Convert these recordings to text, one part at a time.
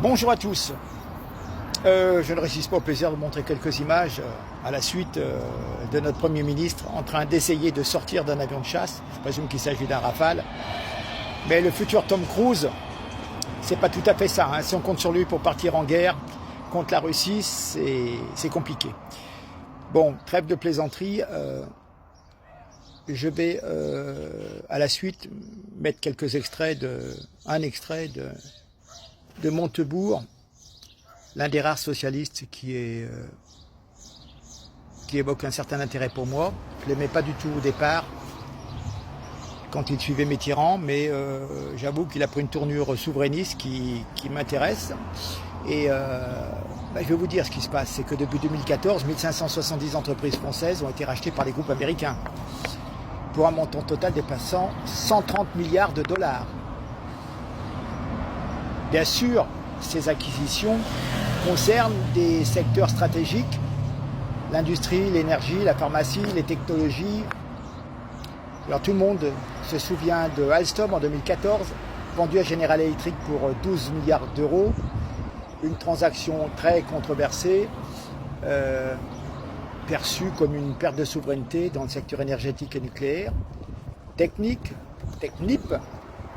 Bonjour à tous. Je ne résiste pas au plaisir de montrer quelques images à la suite de notre Premier ministre en train d'essayer de sortir d'un avion de chasse. Je présume qu'il s'agit d'un Rafale. Mais le futur Tom Cruise, c'est pas tout à fait ça. Si on compte sur lui pour partir en guerre contre la Russie, c'est compliqué. Bon, trêve de plaisanterie. Je vais à la suite mettre quelques extraits un extrait de Montebourg, l'un des rares socialistes qui évoque un certain intérêt pour moi. Je ne l'aimais pas du tout au départ, quand il suivait mes tyrans, mais j'avoue qu'il a pris une tournure souverainiste qui m'intéresse. Et je vais vous dire ce qui se passe, c'est que depuis 2014, 1570 entreprises françaises ont été rachetées par des groupes américains, pour un montant total dépassant 130 milliards de dollars. Bien sûr, ces acquisitions concernent des secteurs stratégiques, l'industrie, l'énergie, la pharmacie, les technologies. Alors tout le monde se souvient de Alstom en 2014, vendu à General Electric pour 12 milliards d'euros, une transaction très controversée, perçue comme une perte de souveraineté dans le secteur énergétique et nucléaire. Technip,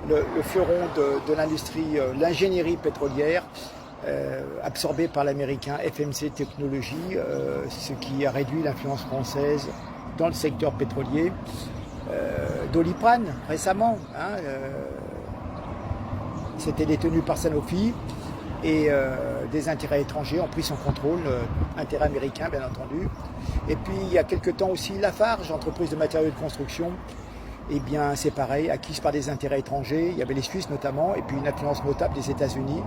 le fleuron de l'industrie, l'ingénierie pétrolière, absorbée par l'américain FMC Technologies, ce qui a réduit l'influence française dans le secteur pétrolier. Doliprane, récemment, c'était détenu par Sanofi, et des intérêts étrangers ont pris son contrôle, intérêts américains bien entendu. Et puis il y a quelque temps aussi Lafarge, entreprise de matériaux de construction, eh bien c'est pareil, acquise par des intérêts étrangers. Il y avait les Suisses notamment, et puis une influence notable des États-Unis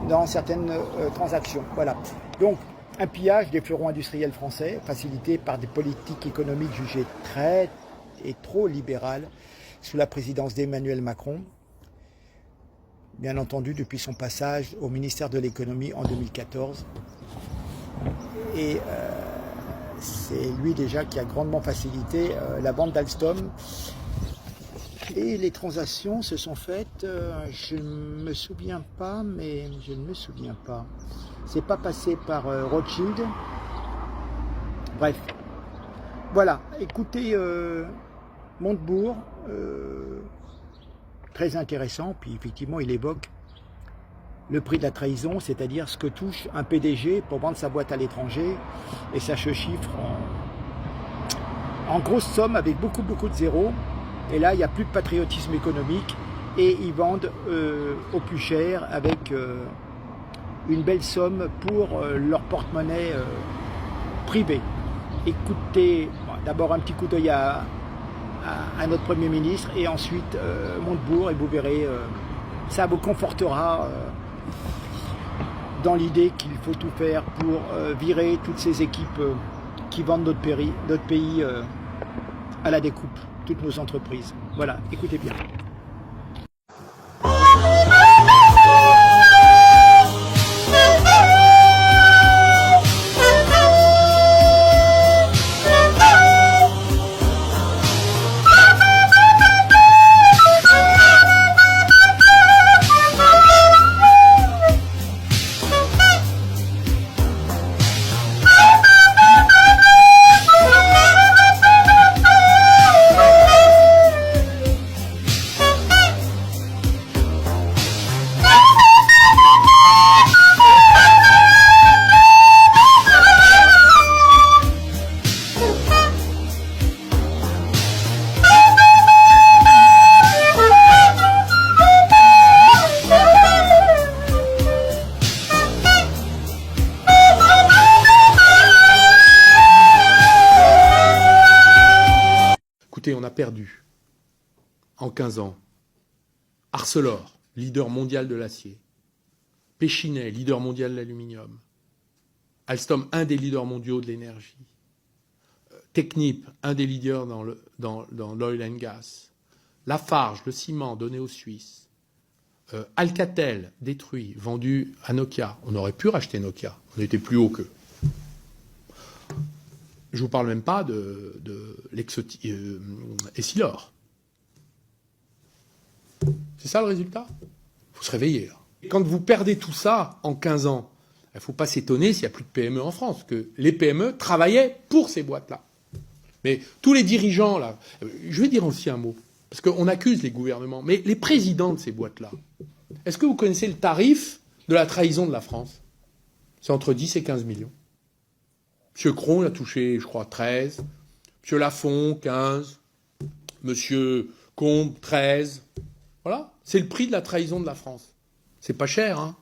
dans certaines transactions. Voilà. Donc un pillage des fleurons industriels français, facilité par des politiques économiques jugées très et trop libérales sous la présidence d'Emmanuel Macron. Bien entendu, depuis son passage au ministère de l'économie en 2014. Et c'est lui déjà qui a grandement facilité la vente d'Alstom. Et les transactions se sont faites, je ne me souviens pas, C'est pas passé par Rothschild. Bref. Voilà, écoutez, Montebourg, très intéressant, puis effectivement il évoque le prix de la trahison, c'est-à-dire ce que touche un PDG pour vendre sa boîte à l'étranger, et ça se chiffre en grosse somme avec beaucoup de zéros. Et là il n'y a plus de patriotisme économique, et ils vendent au plus cher avec une belle somme pour leur porte-monnaie privé. Écoutez, d'abord un petit coup d'œil à notre Premier ministre, et ensuite Montebourg, et vous verrez, ça vous confortera dans l'idée qu'il faut tout faire pour virer toutes ces équipes qui vendent notre pays à la découpe, toutes nos entreprises. Voilà, écoutez bien. Écoutez, on a perdu, en 15 ans, Arcelor, leader mondial de l'acier, Péchinet, leader mondial de l'aluminium, Alstom, un des leaders mondiaux de l'énergie, Technip, un des leaders dans l'oil and gas, Lafarge, le ciment donné aux Suisses, Alcatel, détruit, vendu à Nokia. On aurait pu racheter Nokia, on était plus haut qu'eux. Je ne vous parle même pas de Essilor. C'est ça le résultat ? Il faut se réveiller. Là. Quand vous perdez tout ça en 15 ans, il ne faut pas s'étonner s'il n'y a plus de PME en France, que les PME travaillaient pour ces boîtes-là. Mais tous les dirigeants, là, je vais dire aussi un mot, parce qu'on accuse les gouvernements, mais les présidents de ces boîtes-là, est-ce que vous connaissez le tarif de la trahison de la France? C'est entre 10 et 15 millions. M. Cron a touché, je crois, 13. M. Lafont, 15. M. Combe, 13. Voilà. C'est le prix de la trahison de la France. C'est pas cher, hein.